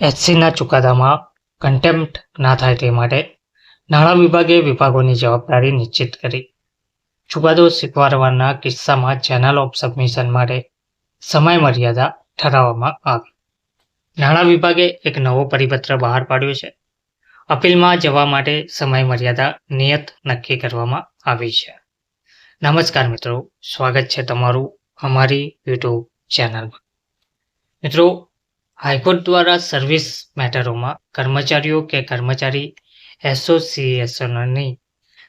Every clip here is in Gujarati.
એસસીના ચુકાદામાં કન્ટેમ્પ્ટ ના થાય તે માટે નાણાં વિભાગે વિભાગોની જવાબદારી નિશ્ચિત કરી. ચુકાદો સ્વીકારવાના કિસ્સામાં ચેનલ ઓફ સબમિશન માટે સમય મર્યાદા ઠરાવવામાં આવી. નાણાં વિભાગે એક નવો પરિપત્ર બહાર પાડ્યો છે. અપીલમાં જવા માટે સમય મર્યાદા નિયત નક્કી કરવામાં આવી છે. નમસ્કાર મિત્રો, સ્વાગત છે તમારું અમારી યુટ્યુબ ચેનલમાં. મિત્રો, હાઈકોર્ટ દ્વારા સર્વિસ મેટરોમાં કર્મચારીઓ કે કર્મચારી એસોસિએશનોની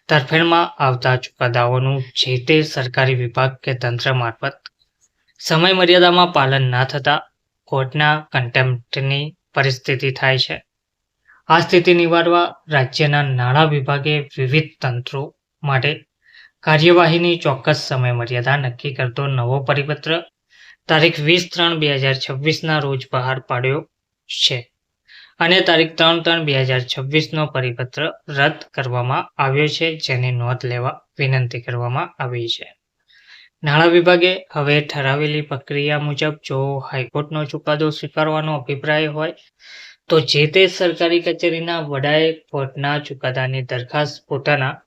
તરફેણમાં આવતા ચુકાદાઓનું જે તે સરકારી વિભાગ કે તંત્ર મારફત સમય મર્યાદામાં પાલન ના થતાં કોર્ટના કન્ટેમ્પ્ટની પરિસ્થિતિ થાય છે. આ સ્થિતિ નિવારવા રાજ્યના નાણાં વિભાગે વિવિધ તંત્રો માટે કાર્યવાહીની ચોક્કસ સમય મર્યાદા નક્કી કરતો નવો પરિપત્ર તારીખ 20/3/2026ના રોજ બહાર પાડ્યો છે અને તારીખ 3/3/2026નો પરિપત્ર રદ કરવામાં આવ્યો છે, જેની નોંધ લેવા વિનંતી કરવામાં આવી છે. નાણાં વિભાગે હવે ઠરાવેલી પ્રક્રિયા મુજબ જો હાઈકોર્ટનો ચુકાદો સ્વીકારવાનો અભિપ્રાય હોય તો જે તે સરકારી કચેરીના વડાએ કોર્ટના ચુકાદાની દરખાસ્ત પોતાના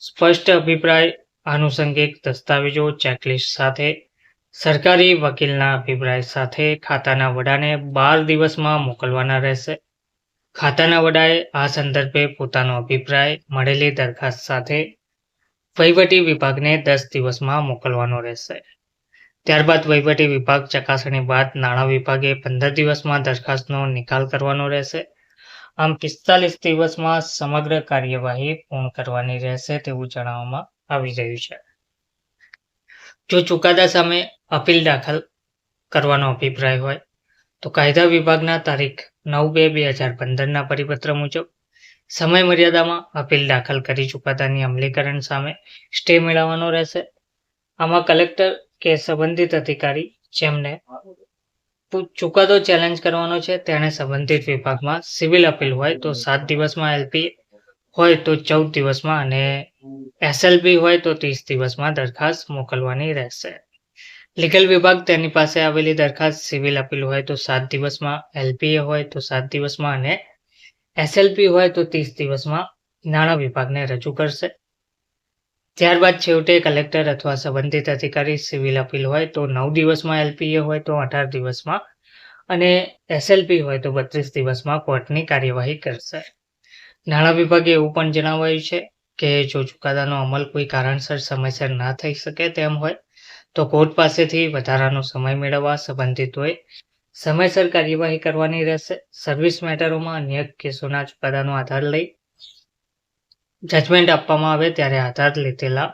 સ્પષ્ટ અભિપ્રાય, આનુષંગિક દસ્તાવેજો, ચેકલિસ્ટ સાથે સરકારી વકીલના અભિપ્રાય સાથે ખાતાના વડાને 12 દિવસમાં મોકલવાના રહેશે. ખાતાના વડાએ આ સંદર્ભે પોતાનો અભિપ્રાય મળેલી દરખાસ્ત સાથે વહીવટી વિભાગને 10 દિવસમાં મોકલવાનો રહેશે. ત્યારબાદ વહીવટી વિભાગ ચકાસણી બાદ નાણાં વિભાગે 15 દિવસમાં દરખાસ્તનો નિકાલ કરવાનો રહેશે. આમ 45 દિવસમાં સમગ્ર કાર્યવાહી પૂર્ણ કરવાની રહેશે તેવું જણાવવામાં આવી રહ્યું છે. જો ચુકાદા સામે અપીલ દાખલ કરવાનો અભિપ્રાય હોય તો કાયદા વિભાગના તારીખ 9/2/2015ના પરિપત્ર મુજબ સમય મર્યાદામાં અપીલ દાખલ કરી ચુકાદાની અમલીકરણ સામે સ્ટે મેળવવાનો રહેશે. આમાં કલેક્ટર કે સંબંધિત અધિકારી જેમને ચુકાદો ચેલેન્જ કરવાનો છે તેણે સંબંધિત વિભાગમાં સિવિલ અપીલ હોય તો 7 દિવસમાં, એલપી હોય તો 14 દિવસમાં અને એસએલપી હોય તો 30 દિવસમાં દરખાસ્ત મોકલવાની રહેશે. લીગલ વિભાગ તેની પાસે આવેલી દરખાસ્ત સિવિલ અપીલ હોય તો 7 દિવસમાં, એલપીએ હોય તો 7 દિવસમાં અને એસએલપી હોય તો 30 દિવસમાં નાણાં વિભાગને રજૂ કરશે. ત્યારબાદ છેવટે કલેક્ટર અથવા સંબંધિત અધિકારી સિવિલ અપીલ હોય તો 9 દિવસમાં, એલપીએ હોય તો 18 દિવસમાં અને એસએલપી હોય તો 32 દિવસમાં કોર્ટની કાર્યવાહી કરશે. નાણાં વિભાગે એવું પણ જણાવાયું છે કે જો ચુકાદાનો અમલ કોઈ કારણસર સમયસર ના થઈ શકે તેમ હોય તો કોર્ટ પાસેથી વધારાનો સમય મેળવવા સંબંધિતોએ સમયસર કાર્યવાહી કરવાની રહેશે. સર્વિસ મેટરોમાં અન્ય કેસોના ચુકાદાનો આધાર લઈ જજમેન્ટ આપવામાં આવે ત્યારે આધાર લીધેલા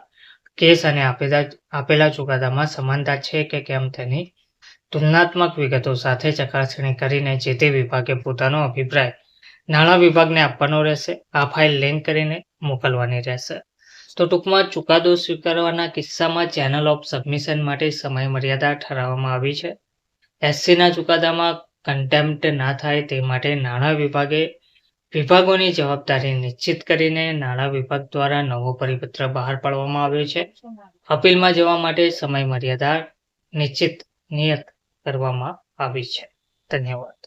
કેસ અને આપેલા ચુકાદામાં સમાનતા છે કે કેમ તેની તુલનાત્મક વિગતો સાથે ચકાસણી કરીને જે તે વિભાગે પોતાનો અભિપ્રાય નાણાં વિભાગને આપવાનો રહેશે. આ ફાઇલ લિંક કરીને મોકલવાની રહેશે. તો ટૂંકમાં ચુકાદો સ્વીકારવાના કિસ્સામાં ચેનલ ઓફ સબમિશન માટે સમય મર્યાદા ઠરાવવામાં આવી છે. એસસીના ચુકાદામાં કન્ટેમ્પ્ટ ના થાય તે માટે નાણાં વિભાગે વિભાગોની જવાબદારી નિશ્ચિત કરીને નાણાં વિભાગ દ્વારા નવો પરિપત્ર બહાર પાડવામાં આવ્યો છે. અપીલમાં જવા માટે સમય મર્યાદા નિયત કરવામાં આવી છે. ધન્યવાદ.